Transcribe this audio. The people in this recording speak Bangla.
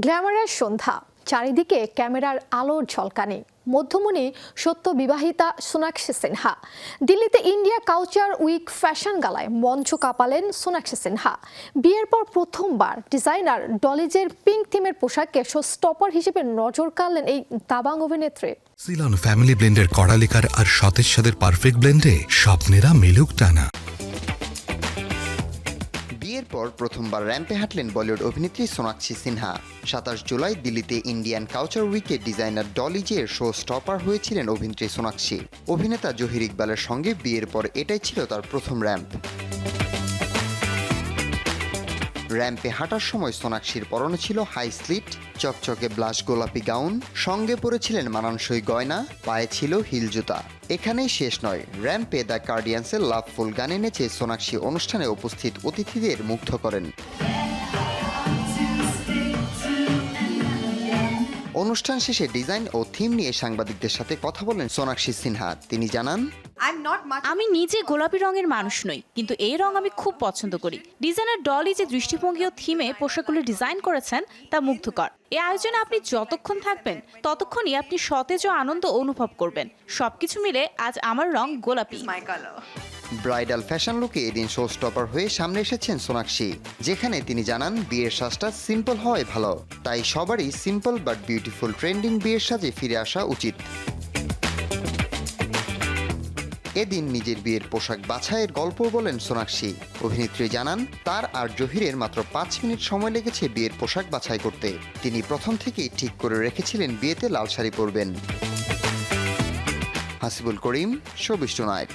গ্ল্যামারের সন্ধ্যা, চারিদিকে ক্যামেরার আলোর ঝলকানি। মধ্যমণি সত্য বিবাহিতা সোনাক্ষী সিনহা। দিল্লিতে ইন্ডিয়া কালচার উইক ফ্যাশন গালায় মঞ্চ কাঁপালেন সোনাক্ষী সিনহা। বিয়ের পর প্রথমবার ডিজাইনার ডলিজের পিঙ্ক থিমের পোশাকে শো স্টপার হিসেবে নজর কাড়লেন এই দাবাং অভিনেত্রী। সিলন ফ্যামিলি ব্লেন্ডের কড়ালিকার আর সতেজ স্বাদের পারফেক্ট ব্লেন্ডে স্বপ্নেরা মিলুক টানা। বিয়ের পর প্রথমবার র্যাম্পে হাঁটলেন বলিউড অভিনেত্রী সোনাক্ষী সিনহা। 27 জুলাই দিল্লিতে ইন্ডিয়ান কালচার উইকে ডিজাইনার ডলিজের শো স্টপার হয়েছিলেন অভিনেত্রী সোনাক্ষী। অভিনেতা জহির ইকবালের সঙ্গে বিয়ের পর এটাই ছিল তার প্রথম র্যাম্প। র্যাম্পে হাঁটার সময় সোনাক্ষীর পরনে ছিল হাই স্লিট, চকচকে ব্লাশ গোলাপি গাউন, সঙ্গে পরেছিলেন মানানসই গয়না, পায়ে ছিল হিল জুতা। এখানেই শেষ নয়, র্যাম্পে দ্য কার্ডিয়ান্সের লাভফুল গানে নেচে সোনাক্ষী অনুষ্ঠানে উপস্থিত অতিথিদের মুগ্ধ করেন। অনুষ্ঠান শেষে ডিজাইন ও থিম নিয়ে সাংবাদিকদের সাথে কথা বলেন সোনাক্ষী সিনহা। তিনি জানান, আমি নিজে গোলাপি রঙের মানুষ নই, কিন্তু এই রং আমি খুব পছন্দ করি। ডিজাইনার ডলি যে দৃষ্টিভঙ্গি ও থিমে পোশাকগুলো ডিজাইন করেছেন তা মুগ্ধকর। এই আয়োজনে আপনি যতক্ষণ থাকবেন ততক্ষণই আপনি সতেজ ও আনন্দ অনুভব করবেন। সবকিছু মিলে আজ আমার রং গোলাপি। ব্রাইডাল ফ্যাশন লুকে এদিন শো স্টপার হয়ে সামনে এসেছেন সোনাক্ষী, যেখানে তিনি জানান বিয়ের সাজটা সিম্পল হওয়াই ভালো, তাই সবারই সিম্পল বাট বিউটিফুল ট্রেন্ডিং বিয়ের সাজে ফিরে আসা উচিত। এদিন নিজের বিয়ের পোশাক বাছাইয়ের গল্প বলেন সোনাক্ষী। অভিনেত্রী জানান, তার আর জহিরের মাত্র 5 মিনিট সময় লেগেছে বিয়ের পোশাক বাছাই করতে। তিনি প্রথম থেকেই ঠিক করে রেখেছিলেন বিয়েতে লাল শাড়ি পরবেন। হাসিবুল করিম, শোবিজ টুনাইট।